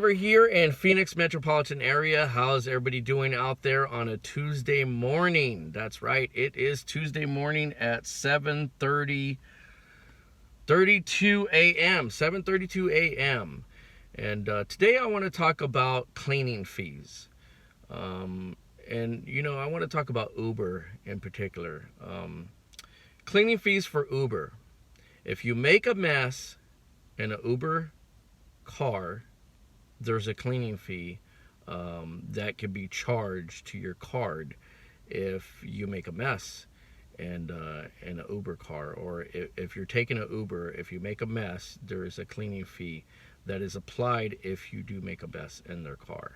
over here in Phoenix metropolitan area. How's everybody doing out there on a Tuesday morning? That's right, it is Tuesday morning at 7:32 a.m. 7:32 a.m. And today I want to talk about cleaning fees. And I want to talk about Uber in particular. Cleaning fees for Uber. If you make a mess in an Uber car, there's a cleaning fee that can be charged to your card if you make a mess in an Uber car, or if you're taking an Uber, if you make a mess, there is a cleaning fee that is applied if you do make a mess in their car.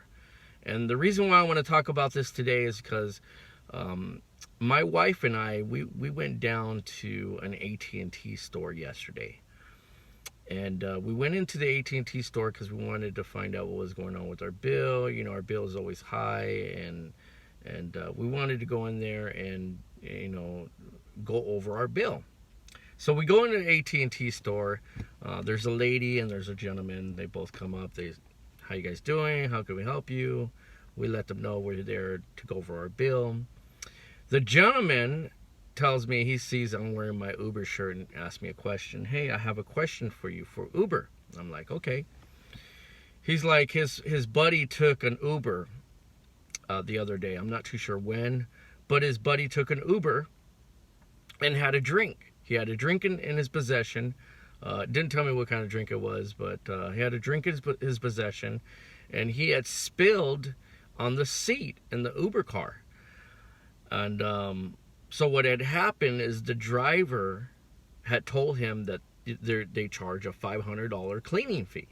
And the reason why I want to talk about this today is because my wife and I, we went down to an AT&T store yesterday. And we went into the AT&T store because we wanted to find out what was going on with our bill. Our bill is always high, and we wanted to go in there and go over our bill. So we go into the AT&T store. There's a lady and there's a gentleman. They both come up. How you guys doing? How can we help you? We let them know we're there to go over our bill. The gentleman tells me he sees I'm wearing my Uber shirt and asks me a question. Hey, I have a question for you for Uber. I'm like, okay. He's like, his buddy took an Uber the other day. I'm not too sure when, but his buddy took an Uber and had a drink. He had a drink in his possession. Didn't tell me what kind of drink it was, but he had a drink in his possession, and he had spilled on the seat in the Uber car. And so what had happened is the driver had told him that they charge a $500 cleaning fee,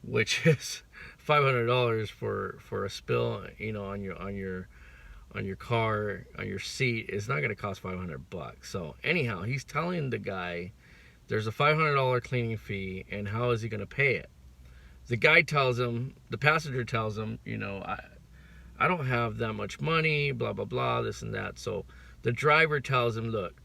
which is $500 for a spill, on your car, on your seat. It's not going to cost $500. So anyhow, he's telling the guy there's a $500 cleaning fee, and how is he going to pay it? The passenger tells him, I don't have that much money, blah, blah, blah, this and that. So the driver tells him, look,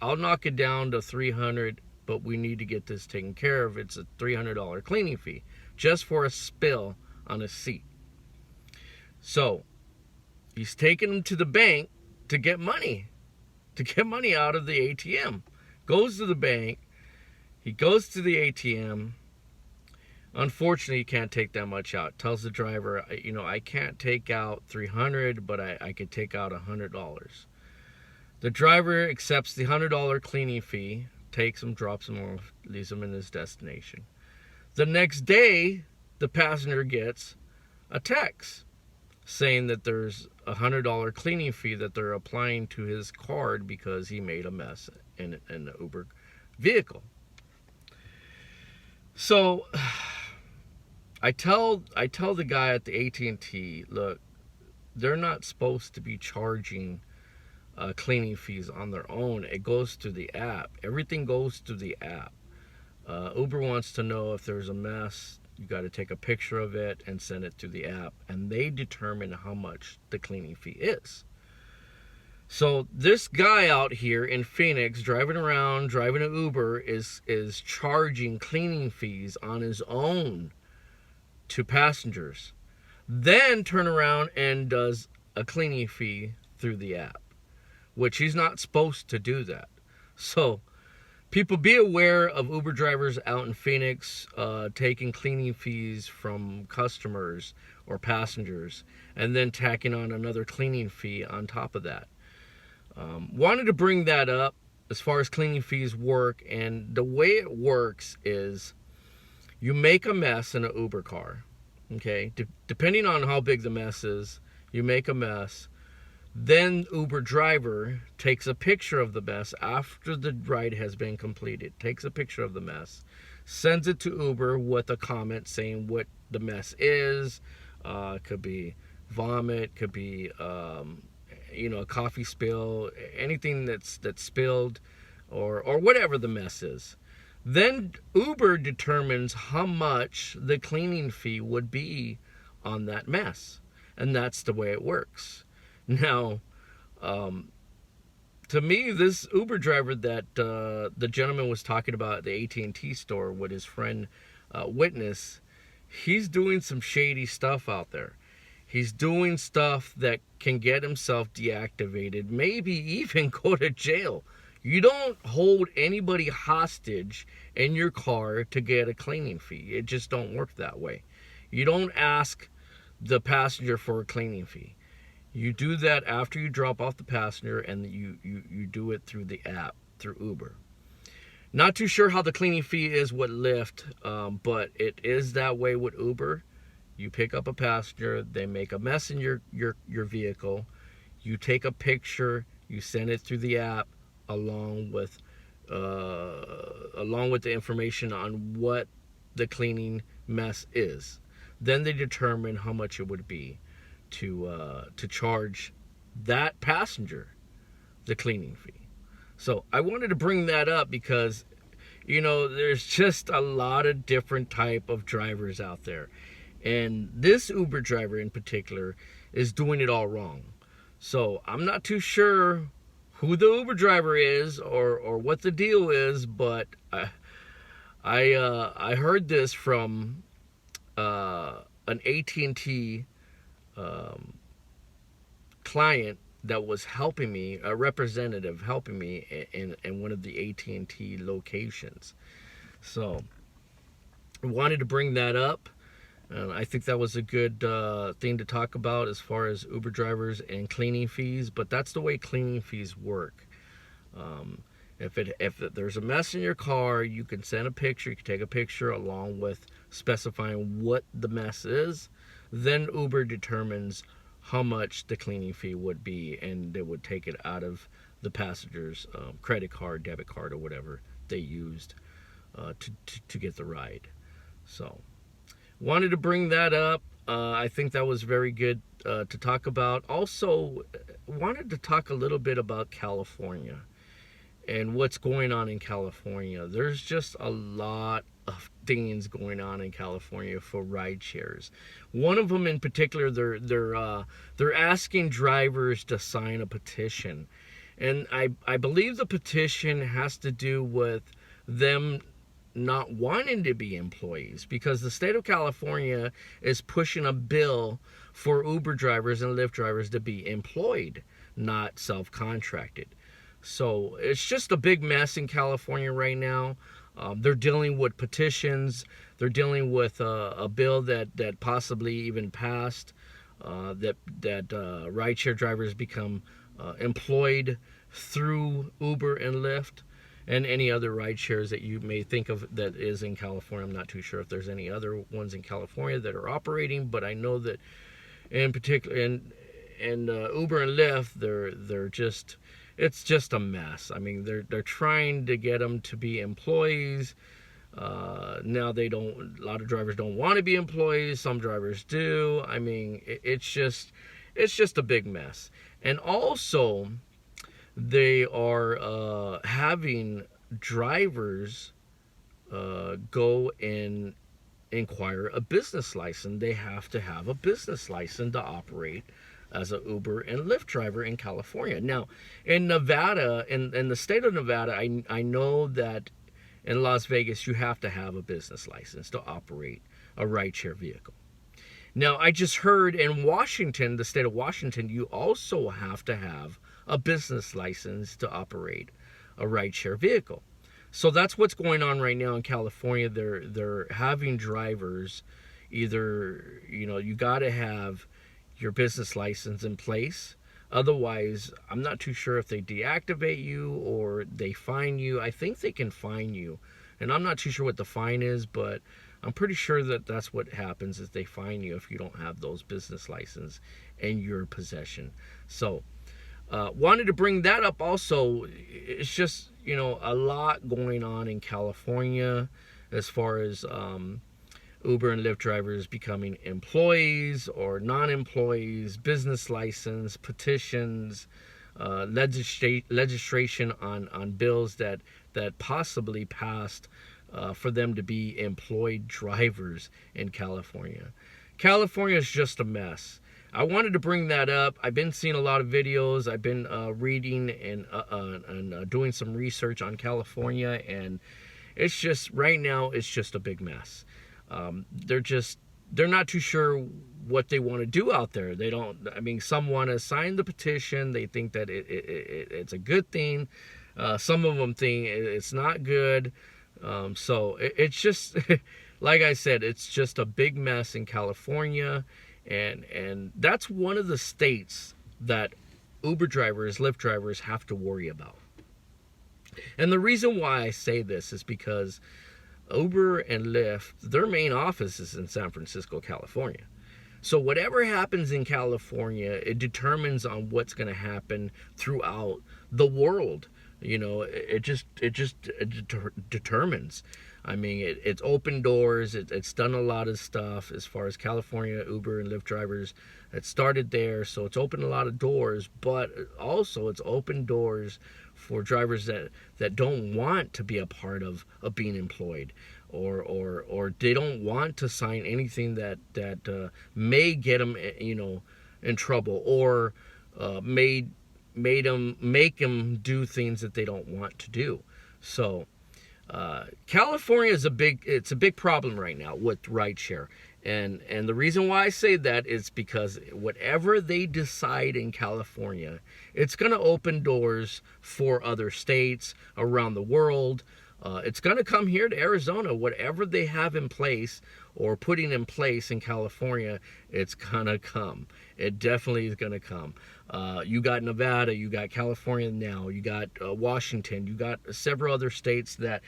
I'll knock it down to $300, but we need to get this taken care of. It's a $300 cleaning fee just for a spill on a seat. So he's taking him to the bank to get money out of the ATM. Goes to the bank. He goes to the ATM. Unfortunately, he can't take that much out. Tells the driver, I can't take out $300, but I could take out $100. The driver accepts the $100 cleaning fee, takes him, drops him off, leaves him in his destination. The next day, the passenger gets a text saying that there's a $100 cleaning fee that they're applying to his card because he made a mess in the Uber vehicle. So I tell the guy at the AT&T, look, they're not supposed to be charging cleaning fees on their own. It goes to the app. Everything goes to the app. Uber wants to know if there's a mess. You got to take a picture of it and send it to the app, and they determine how much the cleaning fee is. So this guy out here in Phoenix driving an Uber is charging cleaning fees on his own to passengers, then turn around and does a cleaning fee through the app, which he's not supposed to do that. So people, be aware of Uber drivers out in Phoenix taking cleaning fees from customers or passengers and then tacking on another cleaning fee on top of that. Wanted to bring that up as far as cleaning fees work, and the way it works is you make a mess in an Uber car, okay? Depending on how big the mess is, you make a mess. Then Uber driver takes a picture of the mess after the ride has been completed, takes a picture of the mess, sends it to Uber with a comment saying what the mess is. Could be vomit, could be a coffee spill, anything that's spilled, or whatever the mess is. Then Uber determines how much the cleaning fee would be on that mess, and that's the way it works. Now, to me, this Uber driver that the gentleman was talking about at the AT&T store, what his friend witnessed, he's doing some shady stuff out there. He's doing stuff that can get himself deactivated, maybe even go to jail. You don't hold anybody hostage in your car to get a cleaning fee. It just don't work that way. You don't ask the passenger for a cleaning fee. You do that after you drop off the passenger, and you do it through the app, through Uber. Not too sure how the cleaning fee is with Lyft, but it is that way with Uber. You pick up a passenger, they make a mess in your vehicle, you take a picture, you send it through the app along with the information on what the cleaning mess is. Then they determine how much it would be to charge that passenger the cleaning fee. So I wanted to bring that up because, there's just a lot of different type of drivers out there. And this Uber driver in particular is doing it all wrong. So I'm not too sure who the Uber driver is or what the deal is, but I heard this from an AT&T client that was helping me, a representative helping me in one of the AT&T locations. So I wanted to bring that up. I think that was a good thing to talk about as far as Uber drivers and cleaning fees, but that's the way cleaning fees work. If there's a mess in your car, you can send a picture, you can take a picture along with specifying what the mess is. Then Uber determines how much the cleaning fee would be, and they would take it out of the passenger's credit card, debit card, or whatever they used to get the ride. So wanted to bring that up. I think that was very good to talk about. Also, wanted to talk a little bit about California and what's going on in California. There's just a lot of things going on in California for ride shares. One of them in particular, they're asking drivers to sign a petition, and I believe the petition has to do with them not wanting to be employees, because the state of California is pushing a bill for Uber drivers and Lyft drivers to be employed, not self-contracted. So it's just a big mess in California right now. They're dealing with petitions. They're dealing with a bill that possibly even passed, that rideshare drivers become employed through Uber and Lyft and any other ride shares that you may think of that is in California. I'm not too sure if there's any other ones in California that are operating, but I know that in particular, and Uber and Lyft, they're just, it's just a mess. I mean, they're trying to get them to be employees. Now they don't. A lot of drivers don't want to be employees. Some drivers do. I mean, it's just a big mess. And also, they are having drivers go and inquire a business license. They have to have a business license to operate as a Uber and Lyft driver in California. Now, in Nevada, in the state of Nevada, I know that in Las Vegas you have to have a business license to operate a rideshare vehicle. Now, I just heard in Washington, the state of Washington, you also have to have a business license to operate a rideshare vehicle. So that's what's going on right now in California. They're having drivers either, you got to have your business license in place. Otherwise, I'm not too sure if they deactivate you or they fine you. I think they can fine you. And I'm not too sure what the fine is, but I'm pretty sure that that's what happens, is they fine you if you don't have those business license in your possession. So wanted to bring that up also. It's just, a lot going on in California as far as Uber and Lyft drivers becoming employees or non-employees, business license, petitions, legislation on bills that possibly passed for them to be employed drivers in California. California is just a mess. I wanted to bring that up. I've been seeing a lot of videos. I've been reading and doing some research on California, and it's just, right now, it's just a big mess. They're not too sure what they want to do out there. They don't. I mean, some want to sign the petition. They think that it's a good thing. Some of them think it's not good. So it's just like I said, it's just a big mess in California, and that's one of the states that Uber drivers, Lyft drivers have to worry about. And the reason why I say this is because Uber and Lyft, their main office is in San Francisco, California. So whatever happens in California, it determines on what's going to happen throughout the world. You know, it just determines. I mean, it's open doors. It's done a lot of stuff as far as California, Uber and Lyft drivers. It started there, so it's opened a lot of doors. But also, it's opened doors for drivers that don't want to be a part of being employed, or they don't want to sign anything that may get them, you know, in trouble, or make them do things that they don't want to do. So California is a big problem right now with rideshare. And the reason why I say that is because whatever they decide in California, it's going to open doors for other states around the world. It's going to come here to Arizona. Whatever they have in place or putting in place in California, it's going to come. It definitely is going to come. You got Nevada, you got California now, you got Washington, you got several other states that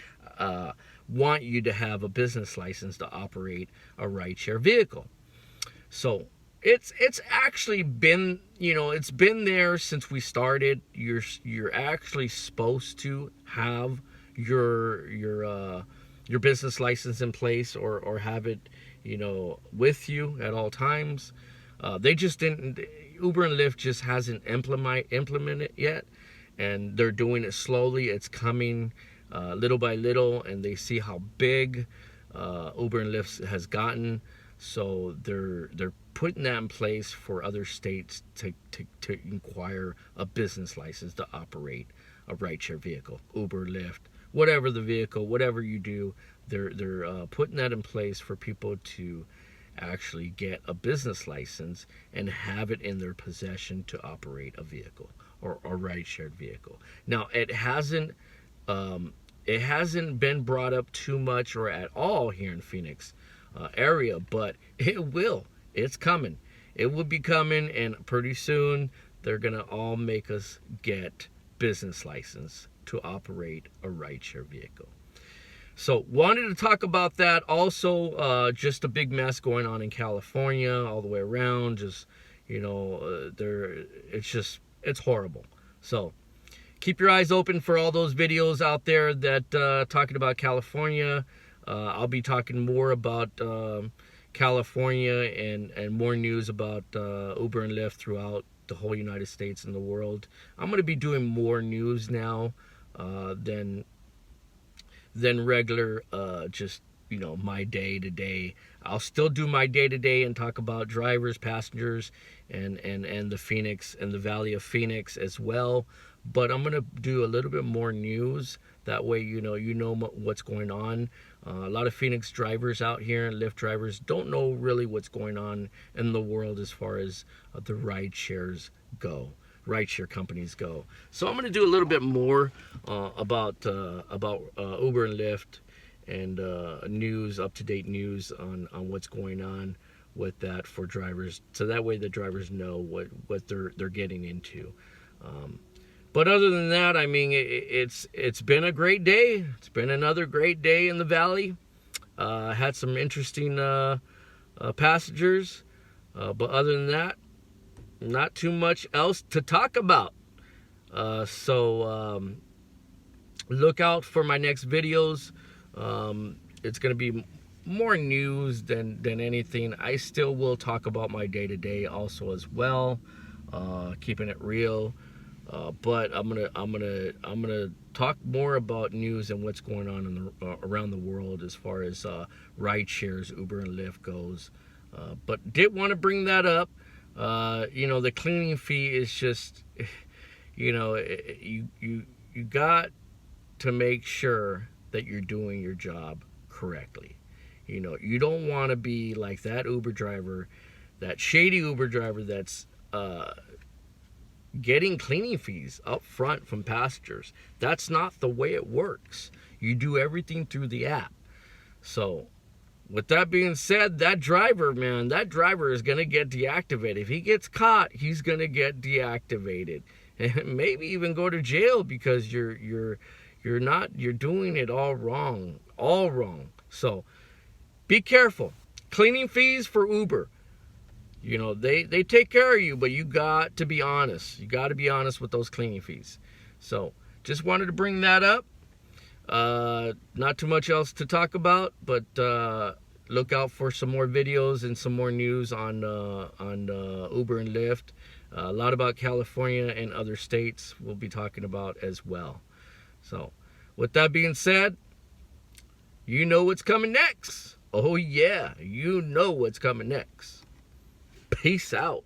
want you to have a business license to operate a rideshare vehicle. So it's actually been, you know, it's been there since we started. You're actually supposed to have your business license in place, or have it, you know, with you at all times. They just didn't. Uber and Lyft just hasn't implemented it yet, and they're doing it slowly. It's coming little by little, and they see how big Uber and Lyft has gotten, so they're putting that in place for other states to acquire a business license to operate a rideshare vehicle. Uber, Lyft, whatever the vehicle, whatever you do, they're putting that in place for people to actually get a business license and have it in their possession to operate a vehicle, or a ride-shared vehicle. Now, it hasn't been brought up too much or at all here in Phoenix area, but it will. It's coming. It will be coming, and pretty soon they're gonna all make us get business license to operate a rideshare vehicle. So wanted to talk about that. Also, just a big mess going on in California all the way around. Just, you know, it's horrible. So keep your eyes open for all those videos out there that talking about California. I'll be talking more about California and more news about Uber and Lyft throughout the whole United States and the world. I'm going to be doing more news now than regular, just, you know, my day to day. I'll still do my day to day and talk about drivers, passengers, and the Phoenix and the Valley of Phoenix as well. But I'm gonna do a little bit more news. That way, you know what's going on. A lot of Phoenix drivers out here and Lyft drivers don't know really what's going on in the world as far as the rideshare companies go. So I'm going to do a little bit more about Uber and Lyft, and news, up-to-date news on what's going on with that for drivers, so that way the drivers know what they're getting into. But other than that, I mean, it's been a great day. It's been another great day in the Valley. Had some interesting passengers, but other than that, not too much else to talk about. So look out for my next videos. It's going to be more news than anything. I still will talk about my day-to-day also as well, keeping it real. But I'm gonna talk more about news and what's going on in around the world as far as ride shares, Uber and Lyft goes. But did want to bring that up. You know, the cleaning fee is just, you know, you got to make sure that you're doing your job correctly. You know, you don't want to be like that Uber driver, that shady Uber driver that's getting cleaning fees up front from passengers. That's not the way it works. You do everything through the app. So with that being said, that driver, man, that driver is going to get deactivated. If he gets caught, he's going to get deactivated and maybe even go to jail because you're doing it all wrong. So be careful. Cleaning fees for Uber. You know, they take care of you, but you got to be honest. You got to be honest with those cleaning fees. So just wanted to bring that up. Not too much else to talk about, but look out for some more videos and some more news on Uber and Lyft. A lot about California and other states we'll be talking about as well. So with that being said, you know what's coming next. Oh yeah, you know what's coming next. Peace out.